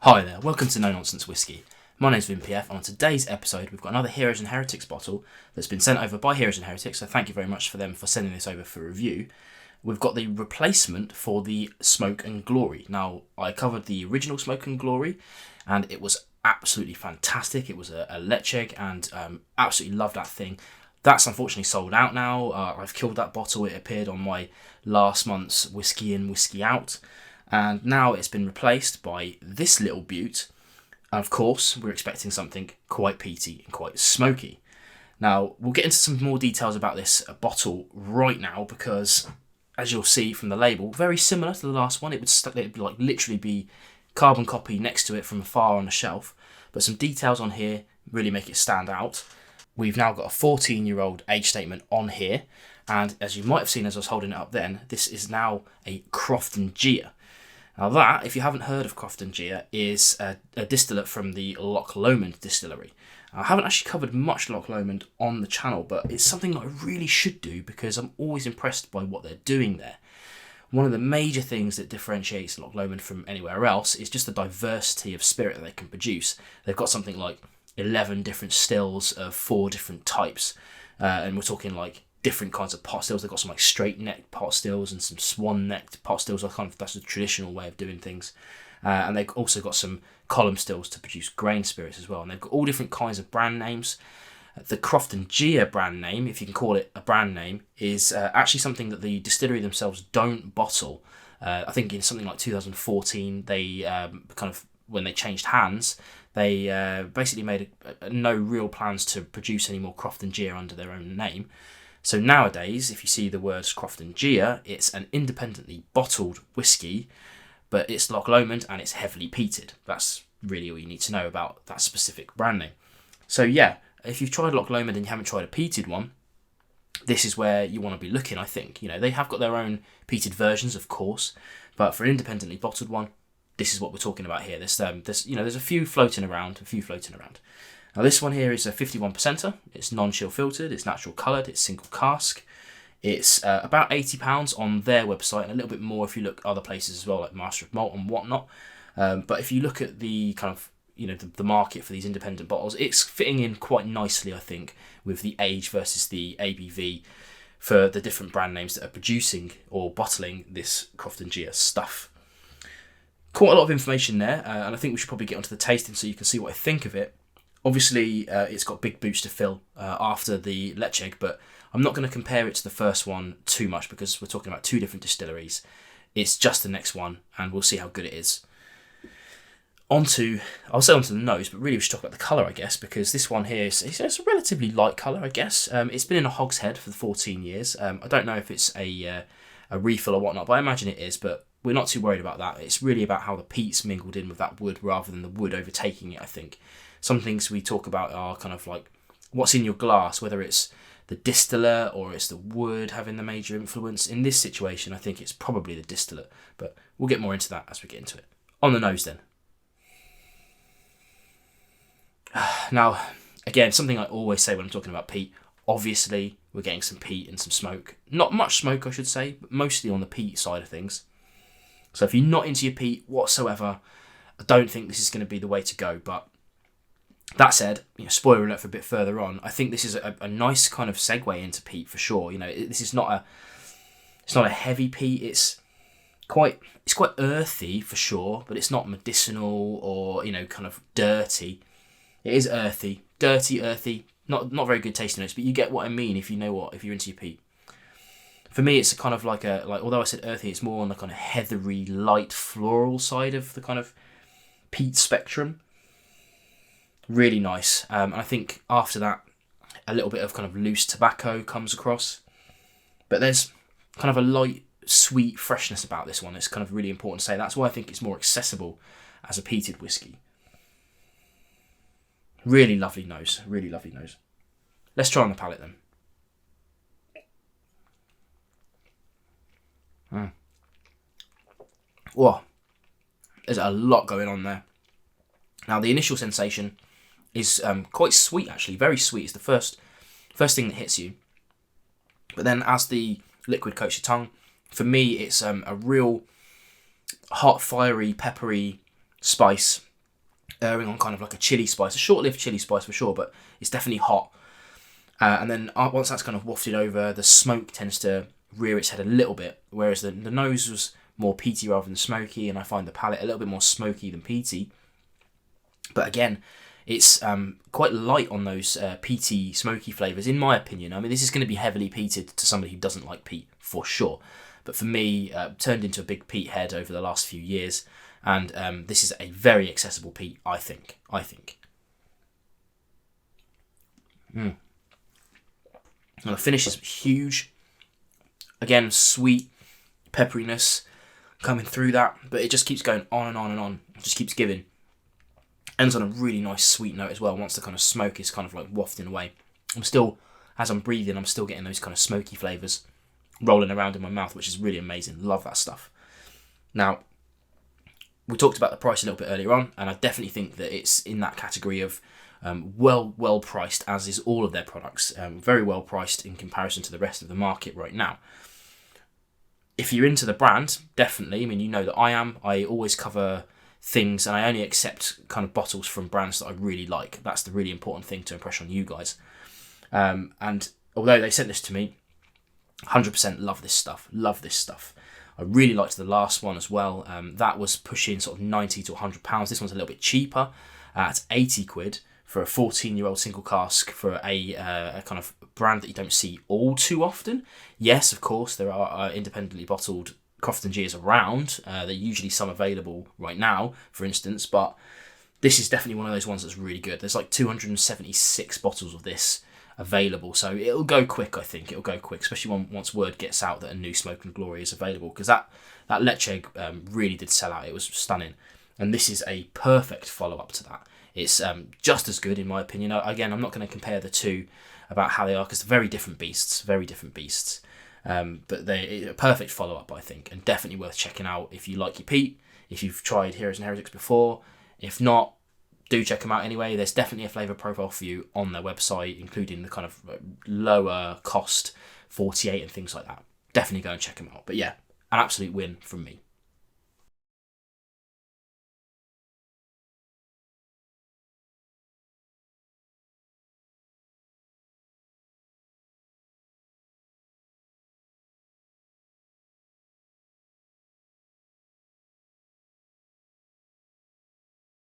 Hi there, welcome to No Nonsense Whiskey. My name's VinPF, and on today's episode we've got another Heroes and Heretics bottle that's been sent over by Heroes and Heretics, so thank you very much for them for sending this over for review. We've got the replacement for the Smoke and Glory. Now, I covered the original Smoke and Glory, and it was absolutely fantastic. It was a Lecheg, and absolutely loved that thing. That's unfortunately sold out now. I've killed that bottle. It appeared on my last month's Whisky in, Whisky out. And now it's been replaced by this little beaut. And of course, we're expecting something quite peaty and quite smoky. Now, we'll get into some more details about this bottle right now because, as you'll see from the label, very similar to the last one. It would like literally be carbon copy next to it from afar on the shelf. But some details on here really make it stand out. We've now got a 14-year-old age statement on here. And as you might have seen as I was holding it up then, this is now a Croftengea. Now that, if you haven't heard of Croftengea, is a distillate from the Loch Lomond distillery. I haven't actually covered much Loch Lomond on the channel, but it's something that I really should do because I'm always impressed by what they're doing there. One of the major things that differentiates Loch Lomond from anywhere else is just the diversity of spirit that they can produce. They've got something like 11 different stills of 4 different types, and we're talking like different kinds of pot stills. They've got some like straight-necked pot stills and some swan-necked pot stills. That's the traditional way of doing things. And they've also got some column stills to produce grain spirits as well. And they've got all different kinds of brand names. The Croftengea brand name, if you can call it a brand name, is actually something that the distillery themselves don't bottle. I think in something like 2014, they when they changed hands, they basically made no real plans to produce any more Croftengea under their own name. So nowadays, if you see the words Croftengea, it's an independently bottled whiskey, but it's Loch Lomond and it's heavily peated. That's really all you need to know about that specific brand name. So yeah, if you've tried Loch Lomond and you haven't tried a peated one, this is where you want to be looking, I think. You know, they have got their own peated versions, of course, but for an independently bottled one, this is what we're talking about here. There's a few floating around. Now this one here is a 51%er. It's non-chill filtered, it's natural coloured, it's single cask. It's about £80 on their website and a little bit more if you look other places as well, like Master of Malt and whatnot. But if you look at the kind of, the market for these independent bottles, it's fitting in quite nicely, I think, with the age versus the ABV for the different brand names that are producing or bottling this Croftengea stuff. Quite a lot of information there, and I think we should probably get onto the tasting so you can see what I think of it. Obviously, it's got big boots to fill after the Lecheg, but I'm not going to compare it to the first one too much because we're talking about 2 different distilleries. It's just the next one, and we'll see how good it is. I'll say onto the nose, but really we should talk about the colour, I guess, because this one here it's a relatively light colour, I guess. It's been in a hogshead for 14 years. I don't know if it's a refill or whatnot, but I imagine it is, but we're not too worried about that. It's really about how the peat's mingled in with that wood rather than the wood overtaking it, I think. Some things we talk about are kind of like what's in your glass, whether it's the distiller or it's the wood having the major influence. In this situation, I think it's probably the distillate, but we'll get more into that as we get into it. On the nose then. Now, again, something I always say when I'm talking about peat, obviously we're getting some peat and some smoke. Not much smoke, I should say, but mostly on the peat side of things. So if you're not into your peat whatsoever, I don't think this is going to be the way to go, but that said, spoiler alert for a bit further on, I think this is a nice kind of segue into peat for sure. This is not a heavy peat. It's quite earthy for sure, but it's not medicinal or kind of dirty. It is earthy, not very good tasting notes, but you get what I mean if you're into your peat. For me, it's kind of like although I said earthy, it's more on the kind of heathery, light floral side of the kind of peat spectrum. Really nice. And I think after that, a little bit of kind of loose tobacco comes across. But there's kind of a light, sweet freshness about this one. It's kind of really important to say. That's why I think it's more accessible as a peated whiskey. Really lovely nose. Let's try on the palate then. Whoa. There's a lot going on there. Now, the initial sensation is quite sweet, actually. Very sweet. It's the first thing that hits you. But then as the liquid coats your tongue, for me, it's a real hot, fiery, peppery spice erring on kind of like a chili spice, a short-lived chili spice for sure, but it's definitely hot. And then once that's kind of wafted over, the smoke tends to rear its head a little bit, whereas the nose was more peaty rather than smoky, and I find the palate a little bit more smoky than peaty. But again, it's quite light on those peaty, smoky flavours, in my opinion. I mean, this is going to be heavily peated to somebody who doesn't like peat, for sure. But for me, turned into a big peat head over the last few years, and this is a very accessible peat, I think. And the finish is huge. Again, sweet pepperiness coming through that, but it just keeps going on and on and on. It just keeps giving. Ends on a really nice sweet note as well, once the kind of smoke is kind of like wafting away. As I'm breathing, I'm still getting those kind of smoky flavours rolling around in my mouth, which is really amazing. Love that stuff. Now, we talked about the price a little bit earlier on, and I definitely think that it's in that category of well priced, as is all of their products. Very well priced in comparison to the rest of the market right now. If you're into the brand, definitely. I mean, you know that I am. I always cover things, and I only accept kind of bottles from brands that I really like. That's the really important thing to impress on you guys. And although they sent this to me, 100% love this stuff. I really liked the last one as well. That was pushing sort of 90 to 100 pounds. This one's a little bit cheaper at 80 quid for a 14-year-old single cask for a kind of brand that you don't see all too often. Yes, of course, there are independently bottled Croftengeas around. There are usually some available right now, for instance, but this is definitely one of those ones that's really good. There's like 276 bottles of this available, so it'll go quick. I think it'll go quick, especially once word gets out that a new Smoke and Glory is available, because that Leche really did sell out. It was stunning, and this is a perfect follow-up to that. It's just as good in my opinion. Again, I'm not going to compare the two about how they are, because they're very different beasts. But they're a perfect follow-up, I think, and definitely worth checking out if you like your peat, if you've tried Heroes and Heretics before. If not, do check them out anyway. There's definitely a flavour profile for you on their website, including the kind of lower cost 48 and things like that. Definitely go and check them out. But yeah, an absolute win from me.